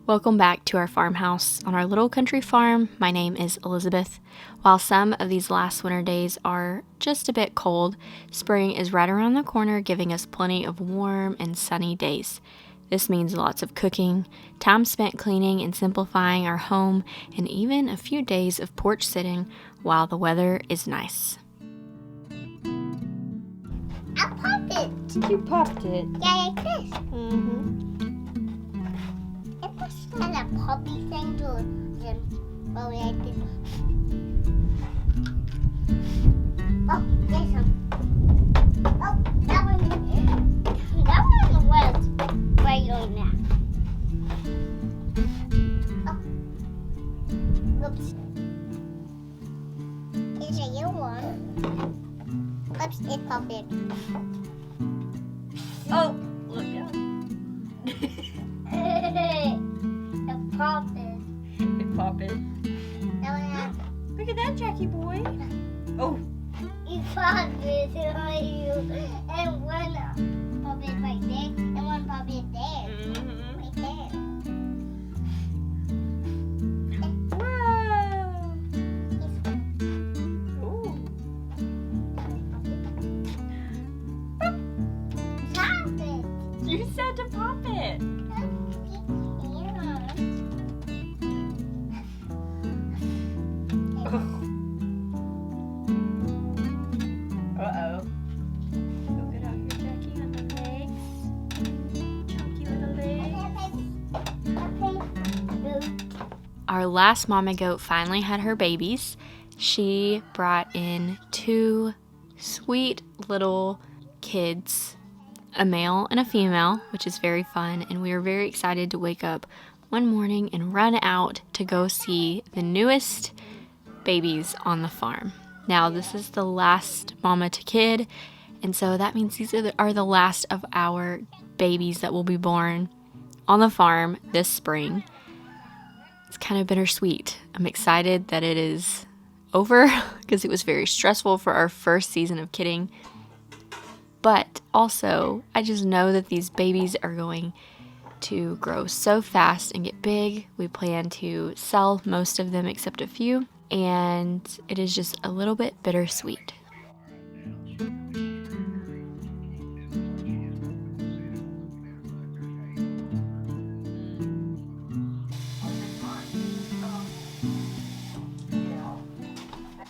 Welcome back to our farmhouse on our little country farm. My name is Elizabeth. While some of these last winter days are just a bit cold, spring is right around the corner, giving us plenty of warm and sunny days. This means lots of cooking, time spent cleaning and simplifying our home, and even a few days of porch sitting while the weather is nice. I popped it. You popped it. Yeah, like this. Mm-hmm. It was kind of poppy thing to well, like this. Oh, there's some. Oh, that one was right on that. Oh. Oops. Here's a yellow one. Oops, it popped it. Oh, look out. It popped it. It popped it. That one has. Look at that, Jackie boy. Oh. You popped it on you. And one pop it right there. And one pop it there. Mm-hmm. Right there. Wow. Ooh. Pop it. You said to pop it. Uh-oh. Go get out here, Jackie, on the legs. Chunky little legs. Our last mama goat finally had her babies. She brought in 2 sweet little kids, a male and a female, which is very fun, and we were very excited to wake up one morning and run out to go see the newest babies on the farm. Now, this is the last mama to kid, and so that means these are the last of our babies that will be born on the farm this spring. It's kind of bittersweet. I'm excited that it is over because it was very stressful for our first season of kidding. But also, I just know that these babies are going to grow so fast and get big. We plan to sell most of them except a few, and it is just a little bit bittersweet.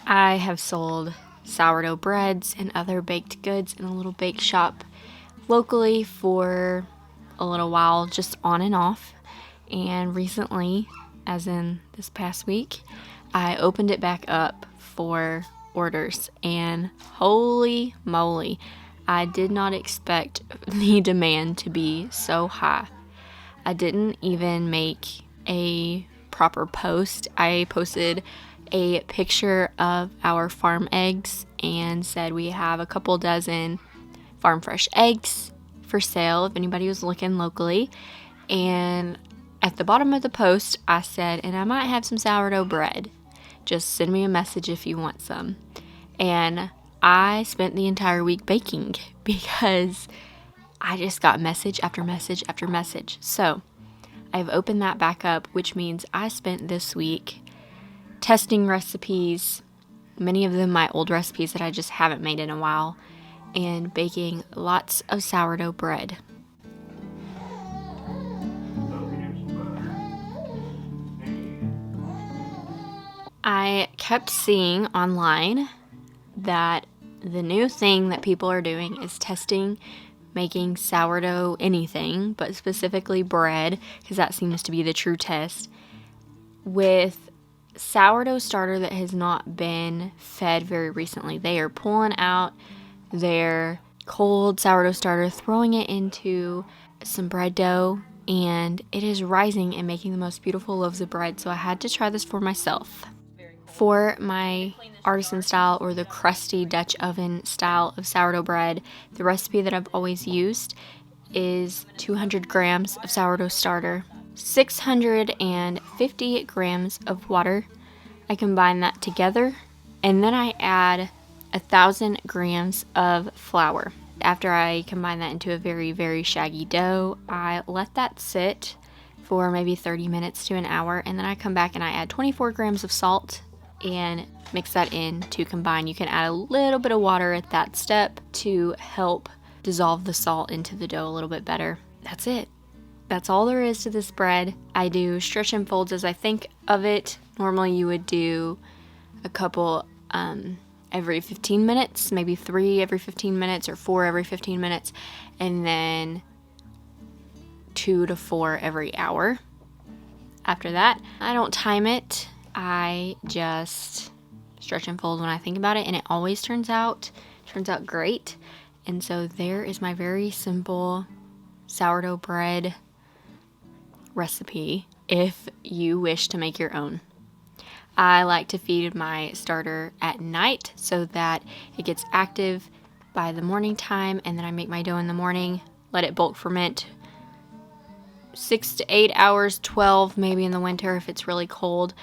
I have sold sourdough breads and other baked goods in a little bake shop locally for a little while, just on and off. And recently, as in this past week, I opened it back up for orders, and holy moly, I did not expect the demand to be so high. I didn't even make a proper post. I posted a picture of our farm eggs and said we have a couple dozen farm fresh eggs for sale if anybody was looking locally. And at the bottom of the post, I said, and I might have some sourdough bread. Just send me a message if you want some. And I spent the entire week baking because I just got message after message after message. So I've opened that back up, which means I spent this week testing recipes, many of them my old recipes that I just haven't made in a while, and baking lots of sourdough bread. I kept seeing online that the new thing that people are doing is testing making sourdough anything, but specifically bread, because that seems to be the true test, with sourdough starter that has not been fed very recently. They are pulling out their cold sourdough starter, throwing it into some bread dough, and it is rising and making the most beautiful loaves of bread. So I had to try this for myself. For my artisan style or the crusty Dutch oven style of sourdough bread, the recipe that I've always used is 200 grams of sourdough starter, 650 grams of water. I combine that together, and then I add 1,000 grams of flour. After I combine that into a very, very shaggy dough, I let that sit for maybe 30 minutes to an hour, and then I come back and I add 24 grams of salt and mix that in to combine. You can add a little bit of water at that step to help dissolve the salt into the dough a little bit better. That's it. That's all there is to this bread. I do stretch and folds as I think of it. Normally you would do a couple every 15 minutes, maybe 3 every 15 minutes or 4 every 15 minutes, and then 2 to 4 every hour. After that, I don't time it. I just stretch and fold when I think about it, and it always turns out great. And so there is my very simple sourdough bread recipe if you wish to make your own. I like to feed my starter at night so that it gets active by the morning time, and then I make my dough in the morning, let it bulk ferment 6 to 8 hours, 12 maybe in the winter if it's really cold.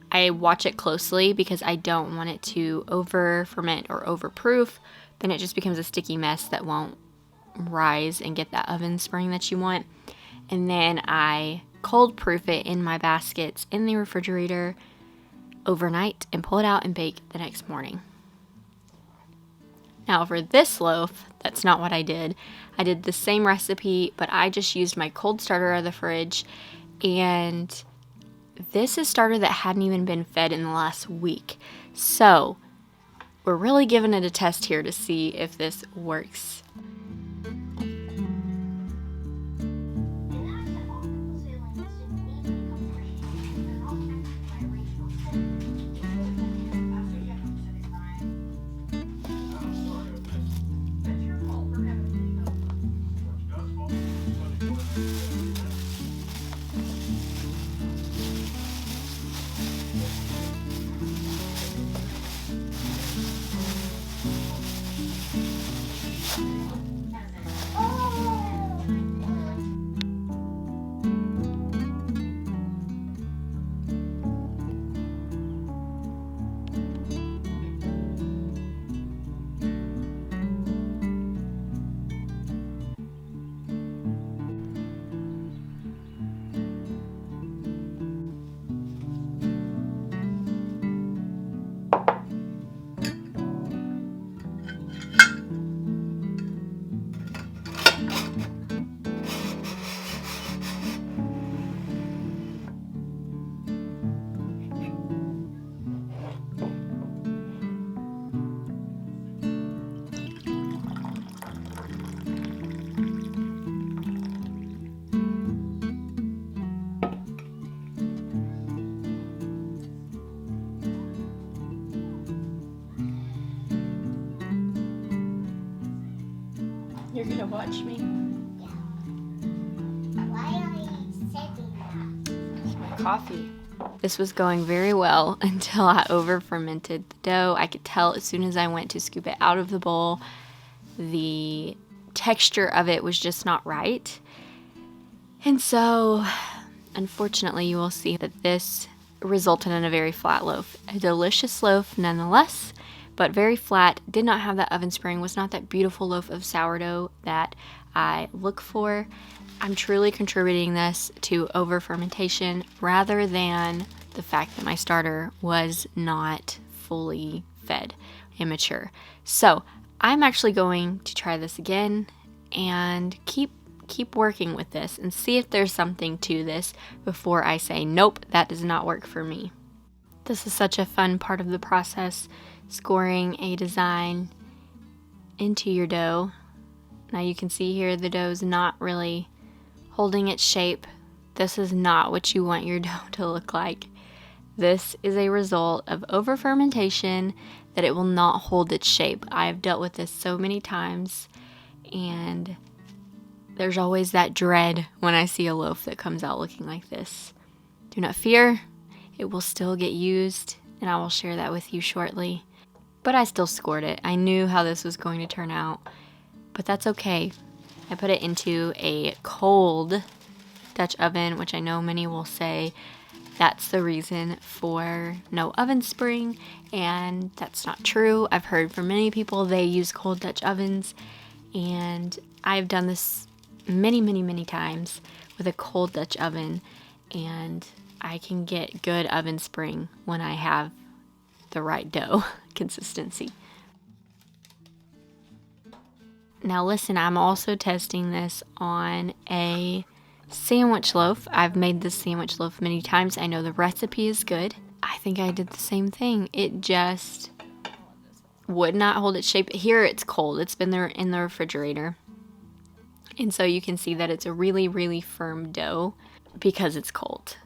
I watch it closely because I don't want it to over ferment or overproof. Then it just becomes a sticky mess that won't rise and get that oven spring that you want. And then I cold proof it in my baskets in the refrigerator overnight and pull it out and bake the next morning. Now for this loaf, that's not what I did. I did the same recipe, but I just used my cold starter out of the fridge, and this is starter that hadn't even been fed in the last week. So we're really giving it a test here to see if this works. You're gonna watch me? Yeah. Why are you saying that? It's my coffee. This was going very well until I over fermented the dough. I could tell as soon as I went to scoop it out of the bowl, the texture of it was just not right. And so, unfortunately, you will see that this resulted in a very flat loaf. A delicious loaf nonetheless, but very flat, did not have that oven spring, was not that beautiful loaf of sourdough that I look for. I'm truly contributing this to over fermentation rather than the fact that my starter was not fully fed and mature. So I'm actually going to try this again and keep working with this and see if there's something to this before I say, nope, that does not work for me. This is such a fun part of the process, scoring a design into your dough. Now you can see here the dough is not really holding its shape. This is not what you want your dough to look like. This is a result of over fermentation, that it will not hold its shape. I've dealt with this so many times, and there's always that dread when I see a loaf that comes out looking like this. Do not fear, it will still get used, and I will share that with you shortly. But I still scored it. I knew how this was going to turn out, but that's okay. I put it into a cold Dutch oven, which I know many will say that's the reason for no oven spring, and that's not true. I've heard from many people they use cold Dutch ovens, and I've done this many times with a cold Dutch oven, and I can get good oven spring when I have the right dough consistency. Now listen, I'm also testing this on a sandwich loaf. I've made this sandwich loaf many times. I know the recipe is good. I think I did the same thing. It just would not hold its shape. Here it's cold. It's been there in the refrigerator. And so you can see that it's a really, really firm dough because it's cold.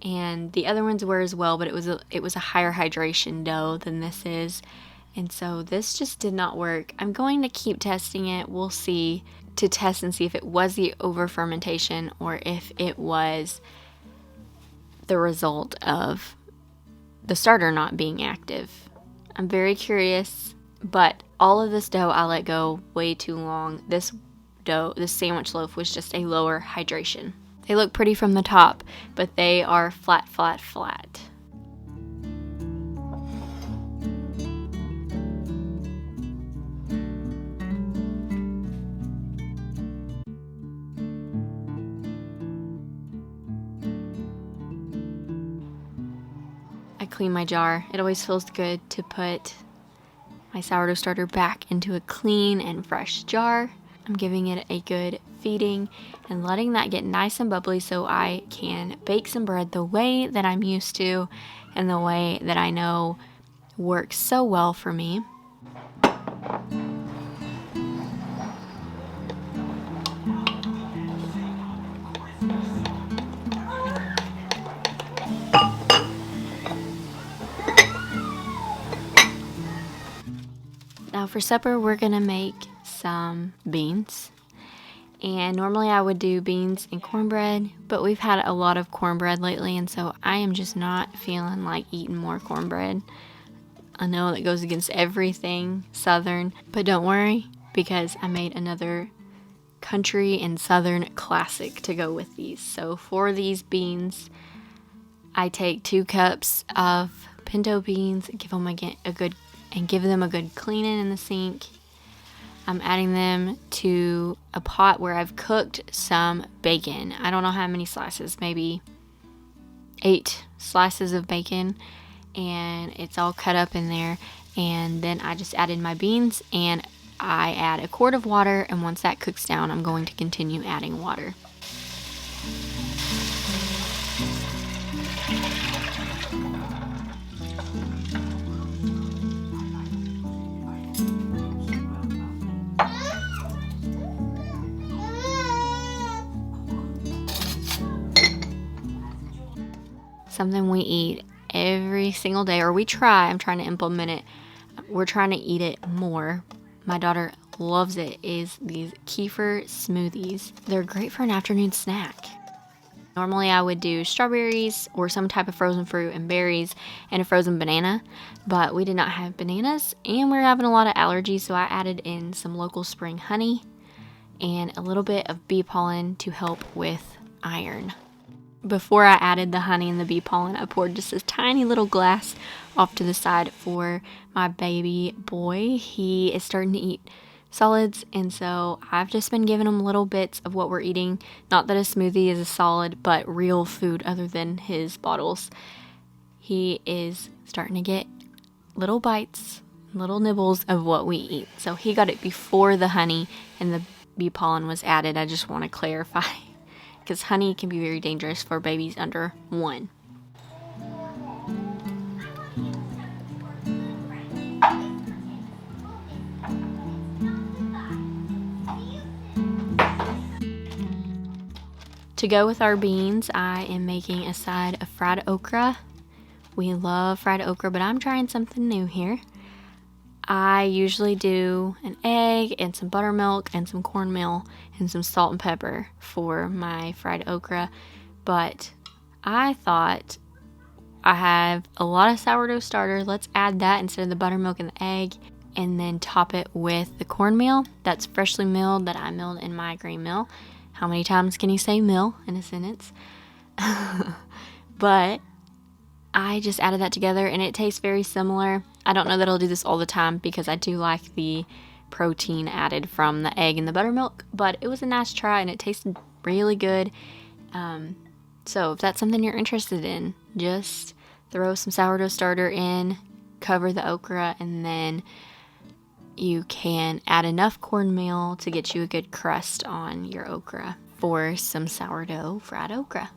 And the other ones were as well, but it was a higher hydration dough than this is. And so this just did not work. I'm going to keep testing it. We'll see, to test and see if it was the over fermentation or if it was the result of the starter not being active. I'm very curious, but all of this dough I let go way too long. This sandwich loaf was just a lower hydration. They look pretty from the top, but they are flat, flat, flat. I clean my jar. It always feels good to put my sourdough starter back into a clean and fresh jar. I'm giving it a good feeding and letting that get nice and bubbly so I can bake some bread the way that I'm used to and the way that I know works so well for me. Now for supper, we're gonna make some beans. And normally I would do beans and cornbread, but we've had a lot of cornbread lately, and so I am just not feeling like eating more cornbread. I know that goes against everything Southern, but don't worry, because I made another country and Southern classic to go with these. So for these beans, I take 2 cups of pinto beans, give them a good cleaning in the sink. I'm adding them to a pot where I've cooked some bacon. I don't know how many slices, maybe 8 slices of bacon, and it's all cut up in there. And then I just added my beans, and I add a quart of water, and once that cooks down, I'm going to continue adding water. Something we eat every single day, or I'm trying to implement it. We're trying to eat it more. My daughter loves it, is these Kefir smoothies. They're great for an afternoon snack. Normally I would do strawberries or some type of frozen fruit and berries and a frozen banana, but we did not have bananas and we were having a lot of allergies, so I added in some local spring honey and a little bit of bee pollen to help with iron. Before I added the honey and the bee pollen, I poured just a tiny little glass off to the side for my baby boy. He is starting to eat solids, and so I've just been giving him little bits of what we're eating. Not that a smoothie is a solid, but real food other than his bottles. He is starting to get little bites, little nibbles of what we eat. So he got it before the honey and the bee pollen was added. I just want to clarify, because honey can be very dangerous for babies under 1. To go with our beans, I am making a side of fried okra. We love fried okra, but I'm trying something new here. I usually do an egg and some buttermilk and some cornmeal and some salt and pepper for my fried okra, but I thought I have a lot of sourdough starter. Let's add that instead of the buttermilk and the egg, and then top it with the cornmeal that's freshly milled, that I milled in my grain mill. How many times can you say mill in a sentence? But I just added that together and it tastes very similar. I don't know that I'll do this all the time because I do like the protein added from the egg and the buttermilk, but it was a nice try and it tasted really good. So if that's something you're interested in, just throw some sourdough starter in, cover the okra, and then you can add enough cornmeal to get you a good crust on your okra for some sourdough fried okra.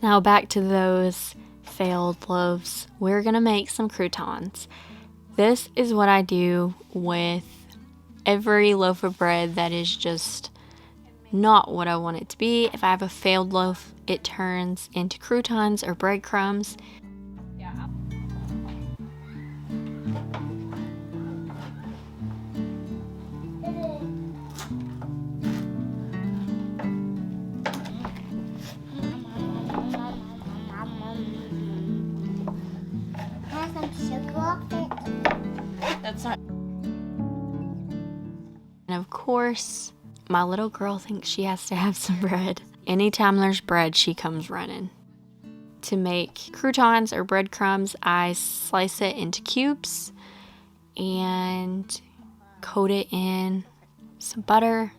Now back to those failed loaves. We're gonna make some croutons. This is what I do with every loaf of bread that is just not what I want it to be. If I have a failed loaf, it turns into croutons or breadcrumbs. That's not. And of course, my little girl thinks she has to have some bread. Anytime there's bread, she comes running. To make croutons or breadcrumbs, I slice it into cubes and coat it in some butter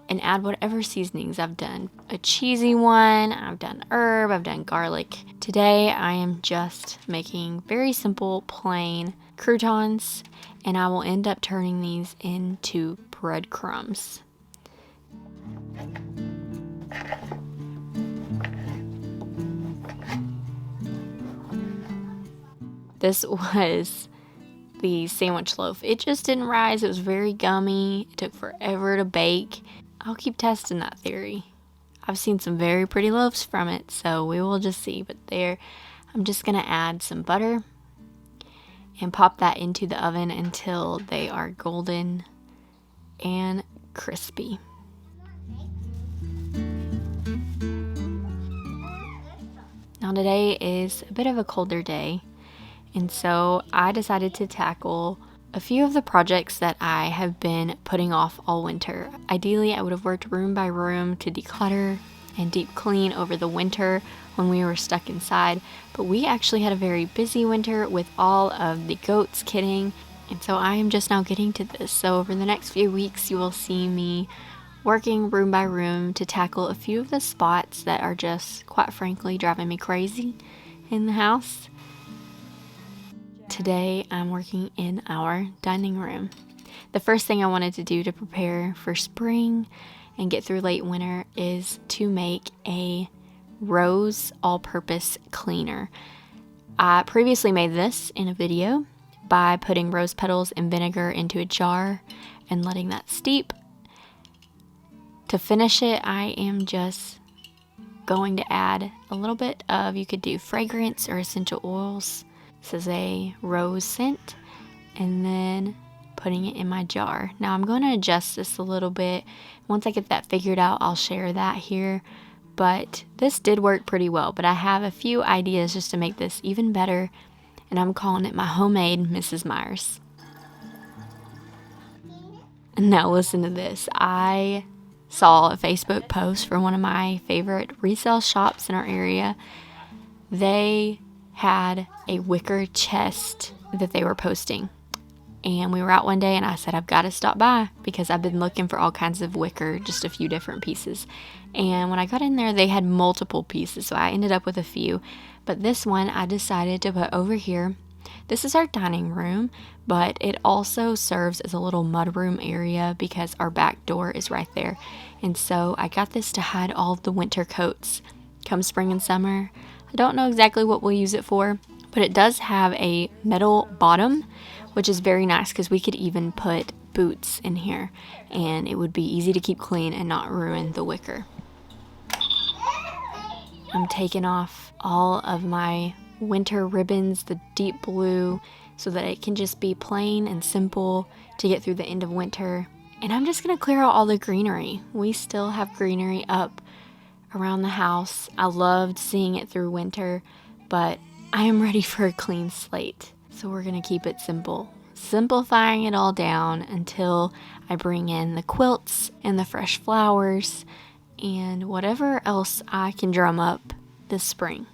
and add whatever seasonings I've done. A cheesy one, I've done herb, I've done garlic. Today I am just making very simple, plain croutons, and I will end up turning these into breadcrumbs. This was the sandwich loaf. It just didn't rise. It was very gummy. It took forever to bake. I'll keep testing that theory. I've seen some very pretty loaves from it, so we will just see. But there, I'm just gonna add some butter and pop that into the oven until they are golden and crispy. Now today is a bit of a colder day, and so I decided to tackle a few of the projects that I have been putting off all winter. Ideally, I would have worked room by room to declutter and deep clean over the winter when we were stuck inside, but we actually had a very busy winter with all of the goats kidding, and so I am just now getting to this. So over the next few weeks, you will see me working room by room to tackle a few of the spots that are just, quite frankly, driving me crazy in the house. Today, I'm working in our dining room. The first thing I wanted to do to prepare for spring and get through late winter is to make a rose all-purpose cleaner. I previously made this in a video by putting rose petals and vinegar into a jar and letting that steep. To finish it, I am just going to add a little bit of, you could do fragrance or essential oils. This is a rose scent, and then putting it in my jar. Now I'm going to adjust this a little bit. Once I get that figured out, I'll share that here. But this did work pretty well, but I have a few ideas just to make this even better, and I'm calling it my homemade Mrs. Meyers. Now listen to this. I saw a Facebook post from one of my favorite resale shops in our area. They had a wicker chest that they were posting. And we were out one day and I said, I've got to stop by because I've been looking for all kinds of wicker, just a few different pieces. And when I got in there, they had multiple pieces, so I ended up with a few. But this one I decided to put over here. This is our dining room, but it also serves as a little mudroom area because our back door is right there. And so I got this to hide all of the winter coats come spring and summer. I don't know exactly what we'll use it for, but it does have a metal bottom, which is very nice because we could even put boots in here and it would be easy to keep clean and not ruin the wicker. I'm taking off all of my winter ribbons, the deep blue, so that it can just be plain and simple to get through the end of winter. And I'm just going to clear out all the greenery. We still have greenery up around the house. I loved seeing it through winter, but I am ready for a clean slate. So we're going to keep it simple, simplifying it all down until I bring in the quilts and the fresh flowers and whatever else I can drum up this spring.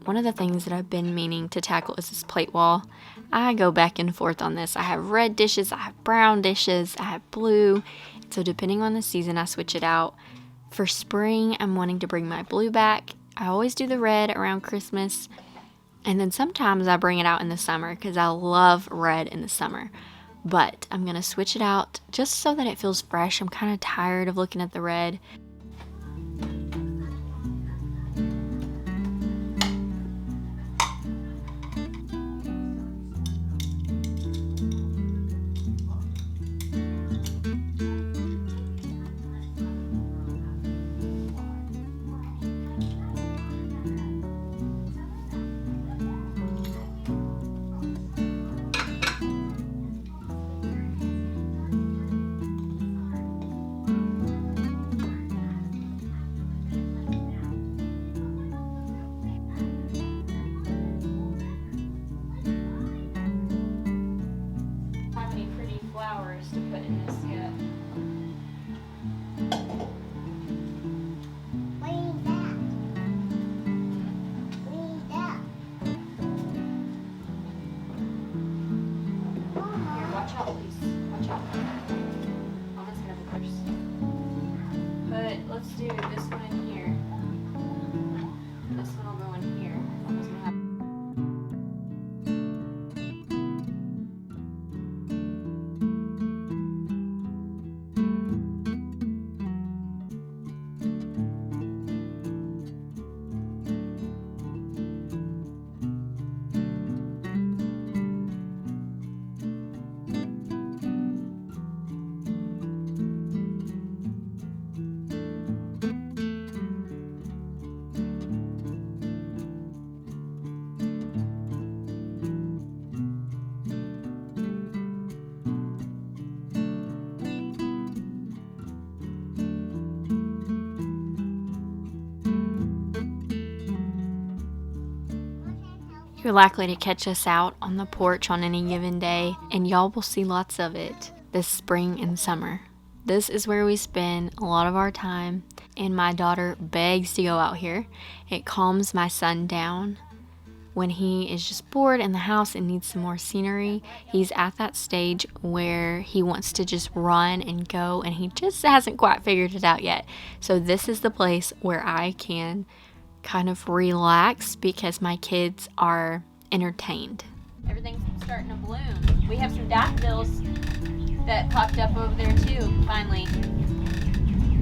One of the things that I've been meaning to tackle is this plate wall. I go back and forth on this. I have red dishes, I have brown dishes, I have blue. So depending on the season, I switch it out. For spring, I'm wanting to bring my blue back. I always do the red around Christmas. And then sometimes I bring it out in the summer because I love red in the summer. But I'm going to switch it out just so that it feels fresh. I'm kind of tired of looking at the red. To put in this yet. What is that? What is that? Here, watch out, please. Watch out. Mama's gonna put first. But let's do this one in here. This one will go in here. Mama's gonna have. You're likely to catch us out on the porch on any given day, and y'all will see lots of it this spring and summer. This is where we spend a lot of our time, and my daughter begs to go out here. It calms my son down. When he is just bored in the house and needs some more scenery, he's at that stage where he wants to just run and go, and he just hasn't quite figured it out yet. So this is the place where I can kind of relax because my kids are entertained. Everything's starting to bloom. We have some daffodils that popped up over there too. Finally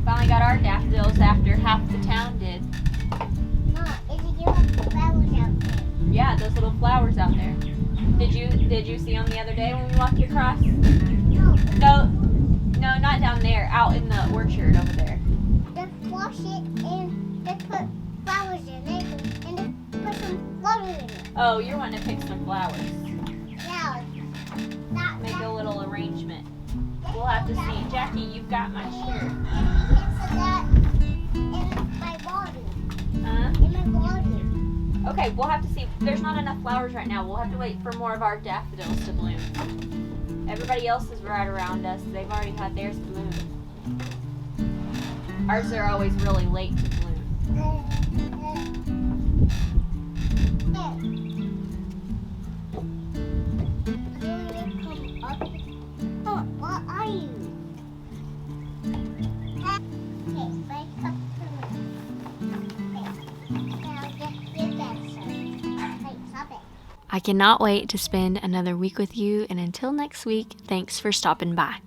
got our daffodils after half the town did. Mom, is it your flowers out there? Yeah, those little flowers out there. Did you see them the other day when we walked across? No. No, not down there. Out in the orchard over there. Just wash it and just put flowers in it and just put some water in it. Oh, you're wanting to pick some flowers. Yeah. Make a little arrangement. We'll have to see. Jackie, you've got my shirt. And put that in my body. Huh? In my body. Okay. okay, we'll have to see. There's not enough flowers right now. We'll have to wait for more of our daffodils to bloom. Everybody else is right around us. They've already had theirs bloom. Ours are always really late to bloom. Oh, what are you? Okay, wake up to me. Okay, now get your dancer. Hey, stop it. I cannot wait to spend another week with you, and until next week, thanks for stopping by.